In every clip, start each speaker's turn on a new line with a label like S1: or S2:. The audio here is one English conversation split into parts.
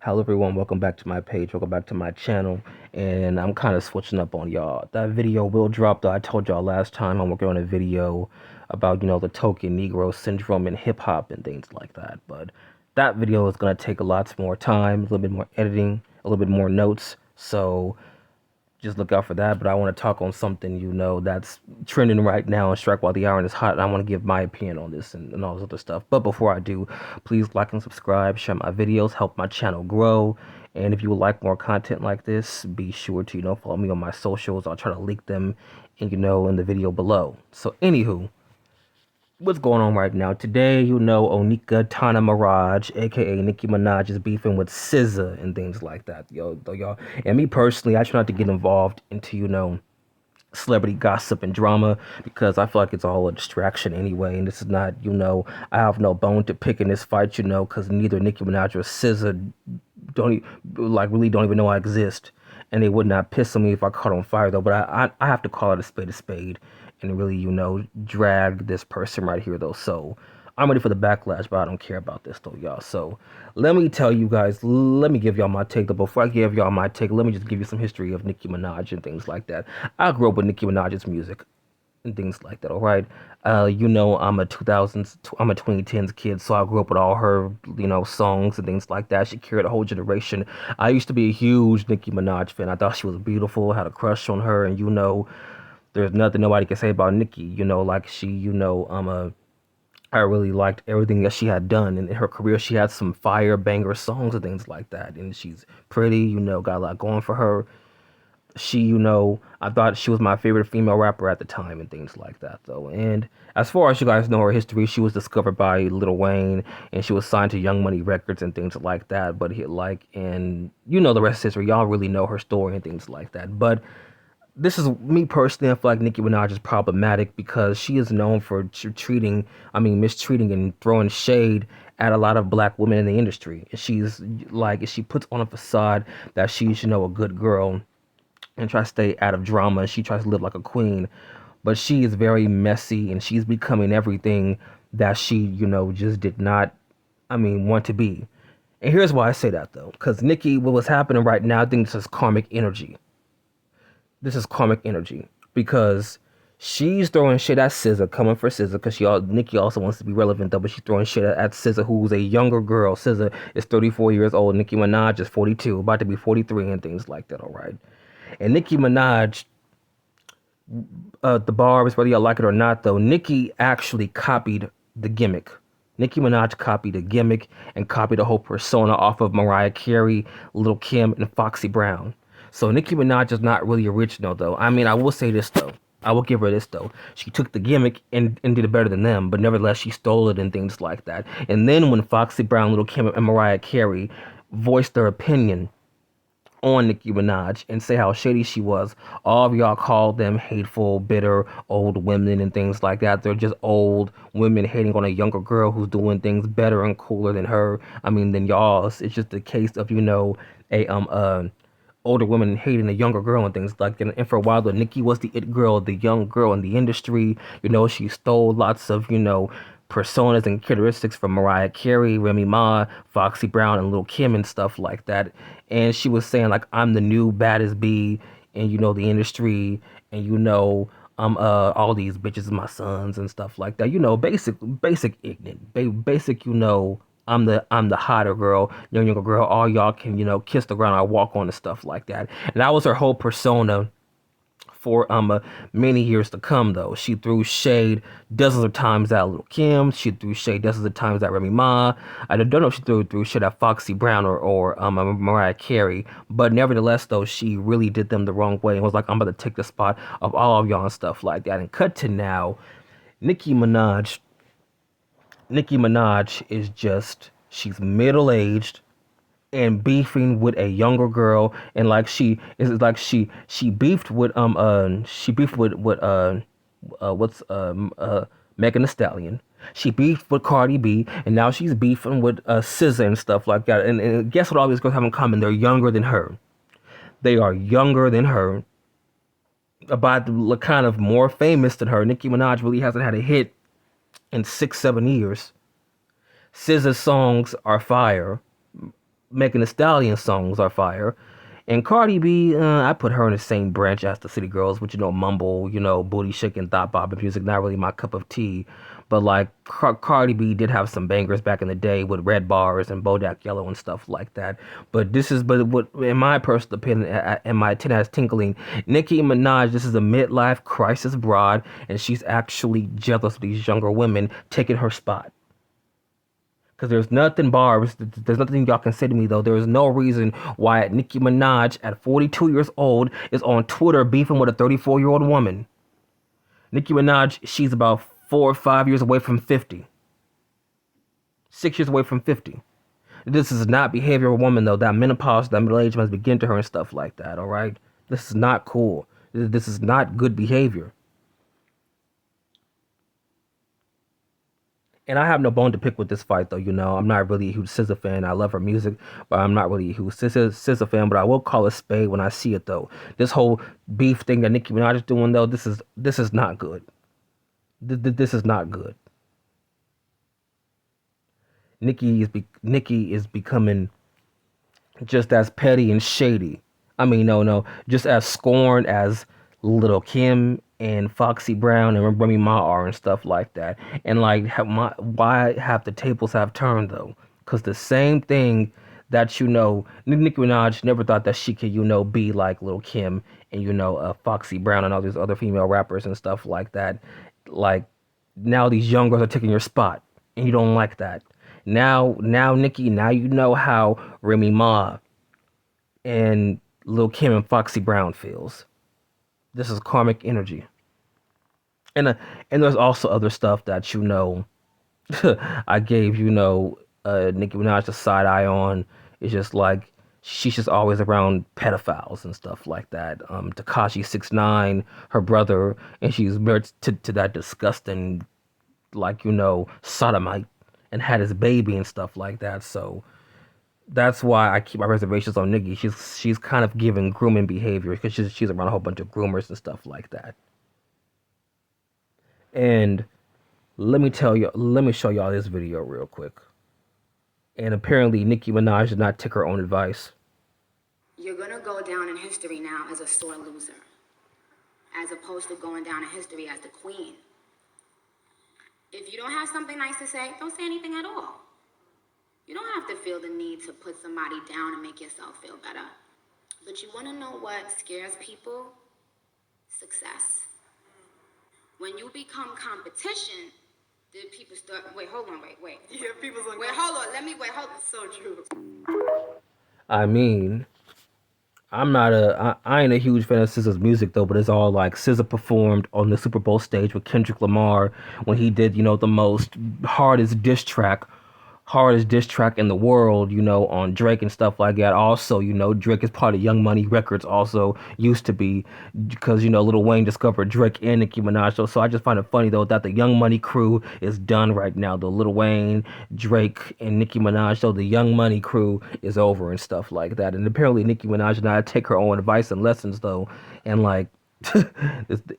S1: Hello everyone, welcome back to my page, welcome back to my channel, and I'm kind of switching up on y'all. That video will drop though. I told y'all last time I'm working on a video about, the token Negro syndrome in hip hop and things like that. But that video is going to take a lot more time, a little bit more editing, a little bit more notes. So just look out for that. But I want to talk on something, that's trending right now and strike while the iron is hot. And I want to give my opinion on this and all this other stuff. But before I do, please like and subscribe, share my videos, help my channel grow. And if you would like more content like this, be sure to, follow me on my socials. I'll try to link them in the video below. So anywho, what's going on right now? Today, Onika Tana Mirage, aka Nicki Minaj, is beefing with SZA and things like that. Y'all. And me personally, I try not to get involved into, celebrity gossip and drama because I feel like it's all a distraction anyway. And this is not, I have no bone to pick in this fight, because neither Nicki Minaj or SZA really don't even know I exist. And they would not piss on me if I caught on fire though. But I have to call it a spade and really, drag this person right here though. So I'm ready for the backlash, but I don't care about this though, y'all. So let me tell you guys, let me give y'all my take though. Before I give y'all my take, let me just give you some history of Nicki Minaj and things like that. I grew up with Nicki Minaj's music and things like that, all right? I'm a 2010s kid, so I grew up with all her, songs and things like that. She carried a whole generation. I used to be a huge Nicki Minaj fan. I thought she was beautiful, had a crush on her, and there's nothing nobody can say about Nicki, like she, I really liked everything that she had done in her career. She had some fire banger songs and things like that. And she's pretty, got a lot going for her. She, I thought she was my favorite female rapper at the time and things like that, though. And as far as you guys know her history, she was discovered by Lil Wayne and she was signed to Young Money Records and things like that. But and the rest is history. Y'all really know her story and things like that. But this is me personally. I feel like Nicki Minaj is problematic because she is known for mistreating and throwing shade at a lot of black women in the industry. And she puts on a facade that she's, a good girl and tries to stay out of drama. She tries to live like a queen, but she is very messy and she's becoming everything that she, just did not, want to be. And here's why I say that though, because Nicki, what was happening right now, I think this is karmic energy. This is karmic energy because she's throwing shit at SZA, coming for SZA, because Nicki also wants to be relevant though, but she's throwing shit at SZA, who's a younger girl. SZA is 34 years old. Nicki Minaj is 42, about to be 43 and things like that, all right? And Nicki Minaj, the barbs, whether y'all like it or not though, Nicki actually copied the gimmick. Nicki Minaj copied the gimmick and copied the whole persona off of Mariah Carey, Lil' Kim, and Foxy Brown. So Nicki Minaj is not really original though. I will say this though. I will give her this though. She took the gimmick and did it better than them, but nevertheless she stole it and things like that. And then when Foxy Brown, Lil' Kim, and Mariah Carey voiced their opinion on Nicki Minaj and say how shady she was, all of y'all called them hateful, bitter, old women and things like that. They're just old women hating on a younger girl who's doing things better and cooler than her. Than y'all. It's just a case of, a older women hating a younger girl and things like that. And for a while, Nicki was the it girl, the young girl in the industry. She stole lots of, personas and characteristics from Mariah Carey, Remy Ma, Foxy Brown, and Lil' Kim and stuff like that. And she was saying like, I'm the new baddest bee in, the industry, and all these bitches are my sons and stuff like that. Basic ignorant, basic, I'm the hotter girl, younger girl. All y'all can, kiss the ground I walk on and stuff like that. And that was her whole persona for many years to come though. She threw shade dozens of times at Lil' Kim. She threw shade dozens of times at Remy Ma. I don't know if she threw shade at Foxy Brown or Mariah Carey, but nevertheless though, she really did them the wrong way and was like, I'm about to take the spot of all of y'all and stuff like that. And cut to now, Nicki Minaj is she's middle-aged and beefing with a younger girl, and she beefed with Megan Thee Stallion. She beefed with Cardi B, and now she's beefing with SZA and stuff like that. And guess what all these girls have in common? They're younger than her. They are younger than her, about kind of more famous than her. Nicki Minaj really hasn't had a hit in 6-7 years. SZA's songs are fire. Megan Thee Stallion songs are fire. And Cardi B, I put her in the same branch as the City Girls, which, mumble, booty shaking, thought bobbing music, not really my cup of tea. But like Cardi B did have some bangers back in the day with Red Bars and Bodak Yellow and stuff like that. But what, in my personal opinion, and my tin has tinkling, Nicki Minaj, this is a midlife crisis broad, and she's actually jealous of these younger women taking her spot. Because there's nothing, Barbs, there's nothing y'all can say to me, though. There is no reason why Nicki Minaj, at 42 years old, is on Twitter beefing with a 34-year-old woman. Nicki Minaj, she's about 4 or 5 years away from 50. 6 years away from 50. This is not behavior of a woman, though. That menopause, that middle age must begin to her and stuff like that, all right? This is not cool. This is not good behavior. And I have no bone to pick with this fight, though. I'm not really a huge SZA fan. I love her music, but I'm not really a huge SZA fan. But I will call it spade when I see it, though. This whole beef thing that Nicki Minaj is doing, though, this is not good. This is not good. Nicki is becoming just as petty and shady. I mean, no, just as scorned as Little Kim and Foxy Brown and Remy Ma are and stuff like that. And like, why have the tables have turned, though? Because the same thing that Nicki Minaj never thought that she could be like Little Kim and Foxy Brown and all these other female rappers and stuff like that. Like, now these young girls are taking your spot, and you don't like that. Now, Nicki, now you know how Remy Ma and Lil Kim and Foxy Brown feels. This is karmic energy. And there's also other stuff that I gave Nicki Minaj the side eye on. It's just like she's just always around pedophiles and stuff like that. Tekashi 6ix9ine, her brother, and she's married to that disgusting sodomite and had his baby and stuff like that. So that's why I keep my reservations on Nicki. She's kind of giving grooming behavior because she's around a whole bunch of groomers and stuff like that. And let me show y'all this video real quick. And apparently Nicki Minaj did not take her own advice.
S2: You're gonna go down in history now as a sore loser, as opposed to going down in history as the queen. If you don't have something nice to say, don't say anything at all. You don't have to feel the need to put somebody down and make yourself feel better. But you wanna know what scares people? Success. When you become competition, then people start, wait, hold on.
S3: Yeah, people's like,
S2: hold on.
S3: So true.
S1: I mean, I ain't a huge fan of SZA's music, though, but it's all like SZA performed on the Super Bowl stage with Kendrick Lamar when he did, the most hardest diss track in the world, on Drake and stuff like that. Also, Drake is part of Young Money Records, also used to be, because, Lil Wayne discovered Drake and Nicki Minaj. So I just find it funny, though, that the Young Money crew is done right now. The Lil Wayne, Drake, and Nicki Minaj, so the Young Money crew is over and stuff like that. And apparently Nicki Minaj and I take her own advice and lessons, though, and like,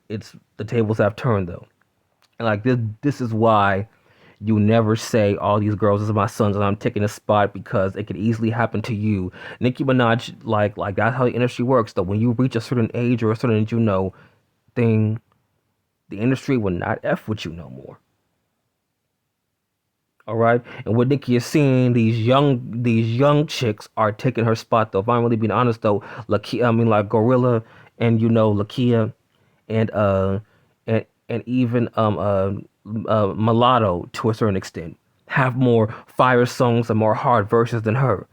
S1: it's the tables have turned, though. And like, this is why you never say, all these girls are my sons and I'm taking a spot, because it could easily happen to you. Nicki Minaj, like that's how the industry works, though. When you reach a certain age or a certain, thing, the industry will not F with you no more. All right? And what Nicki is seeing, these young chicks are taking her spot, though. If I'm really being honest, though, Gorilla and, Lakia and even Mulatto, to a certain extent, have more fire songs and more hard verses than her.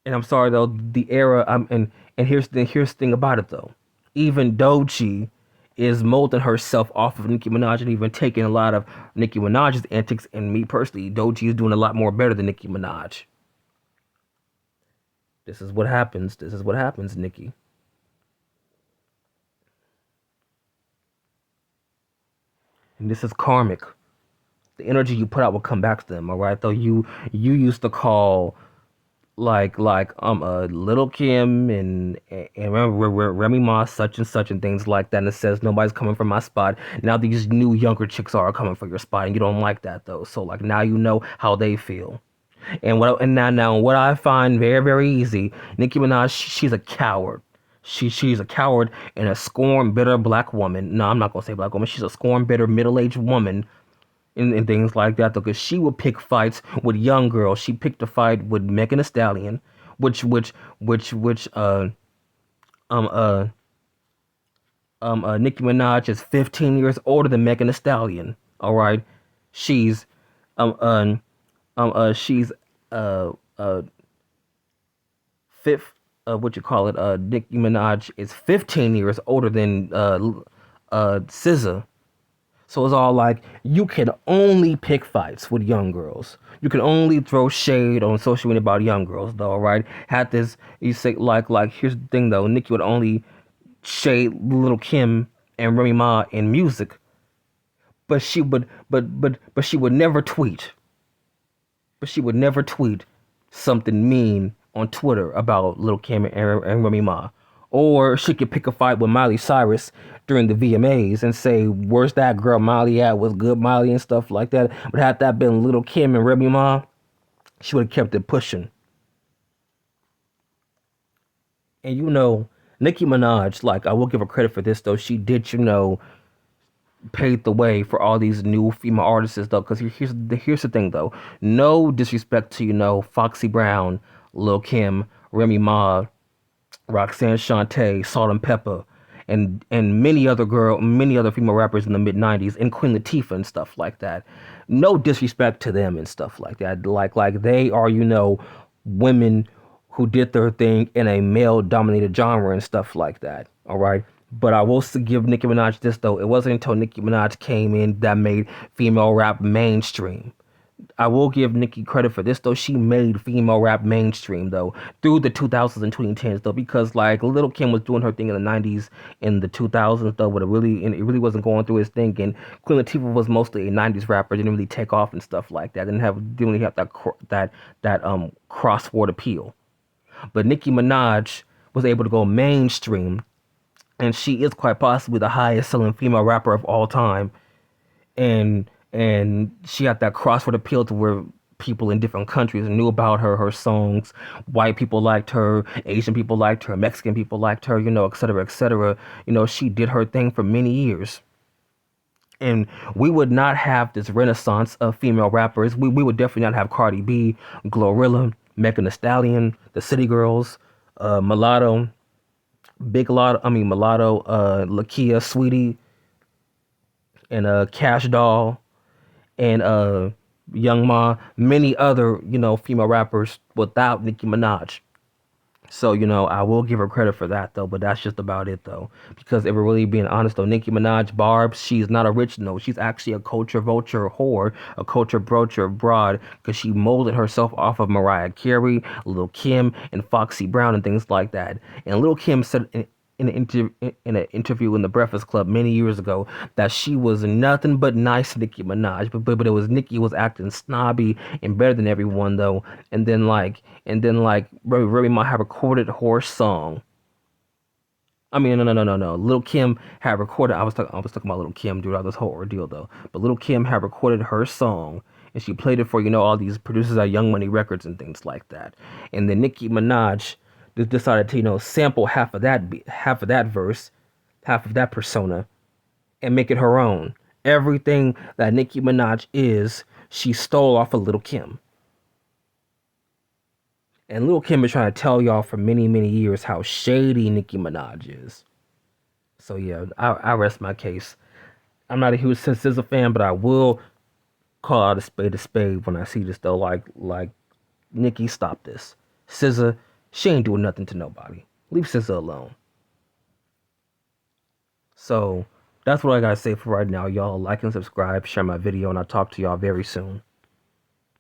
S1: And I'm sorry, though, the era and here's the thing about it, though. Even Doechii is molding herself off of Nicki Minaj and even taking a lot of Nicki Minaj's antics. And me personally, Doechii is doing a lot more better than Nicki Minaj. This is what happens, Nicki. And this is karmic. The energy you put out will come back to them, all right? Though you used to call Little Kim and remember Remy Ma such and such and things like that, and it says nobody's coming from my spot. Now these new younger chicks are coming for your spot, and you don't like that, though. So like, now you know how they feel. And now what I find very very easy, Nicki Minaj, she's a coward. She's a coward and a scorned, bitter black woman. No, I'm not gonna say black woman. She's a scorned, bitter, middle-aged woman and things like that. Though, because she would pick fights with young girls. She picked a fight with Megan Thee Stallion, which um uh Nicki Minaj is 15 years older than Megan Thee Stallion. All right, she's um uh she's uh uh fifth what you call it Nicki Minaj is 15 years older than SZA. So it's all like you can only pick fights with young girls. You can only throw shade on social media about young girls, though. Right? Had this you say like here's the thing though. Nicki would only shade Little Kim and Remy Ma in music, but she would never tweet. But she would never tweet something mean on Twitter about Little Kim and Remy Ma. Or she could pick a fight with Miley Cyrus during the VMAs and say, "Where's that girl Miley at? Was good Miley?" and stuff like that. But had that been Little Kim and Remy Ma, she would have kept it pushing. And Nicki Minaj, like I will give her credit for this though. She did, paved the way for all these new female artists though. Because here's the thing though. No disrespect to Foxy Brown, Lil Kim, Remy Ma, Roxanne Shante, Salt and Pepper, and many other female rappers in the mid '90s, and Queen Latifah and stuff like that. No disrespect to them and stuff like that. Like they are women who did their thing in a male dominated genre and stuff like that. All right. But I will give Nicki Minaj this though. It wasn't until Nicki Minaj came in that made female rap mainstream. I will give Nicki credit for this though. She made female rap mainstream though through the 2000s and 2010s though, because like Little Kim was doing her thing in the 90s and the 2000s though, but it really wasn't going through his thing. And Queen Latifah was mostly a 90s rapper, didn't really take off and stuff like that. Didn't really have that crossword appeal. But Nicki Minaj was able to go mainstream, and she is quite possibly the highest selling female rapper of all time. And she had that crossword appeal to where people in different countries knew about her songs. White people liked her, Asian people liked her, Mexican people liked her, et cetera, et cetera. She did her thing for many years. And we would not have this renaissance of female rappers. We would definitely not have Cardi B, Glorilla, Megan Thee Stallion, the City Girls, Mulatto, Mulatto, Lakia, Sweetie, and Cash Doll, and Young Ma, many other female rappers without Nicki Minaj. So I will give her credit for that though, but that's just about it though. Because if we're really being honest though, Nicki Minaj Barb's, she's not original. She's actually a culture vulture whore, a culture broacher broad, because she molded herself off of Mariah Carey, Lil Kim, and Foxy Brown and things like that. And Lil Kim said in an interview in the Breakfast Club many years ago that she was nothing but nice to Nicki Minaj, but it was Nicki was acting snobby and better than everyone though. And then Remy Ma had recorded her song. I mean, no. Lil Kim had recorded. I was talking about Lil Kim throughout this whole ordeal though. But Lil Kim had recorded her song, and she played it for all these producers at Young Money Records and things like that. And then Nicki Minaj decided to sample half of that verse, half of that persona, and make it her own. Everything that Nicki Minaj is, she stole off of Lil Kim. And Lil Kim is trying to tell y'all for many, many years how shady Nicki Minaj is. So yeah, I rest my case. I'm not a huge SZA fan, but I will call out a spade when I see this though. Like Nicki, stop this. SZA, she ain't doing nothing to nobody. Leave SZA alone. So that's what I gotta say for right now, y'all. Like and subscribe, share my video, and I'll talk to y'all very soon.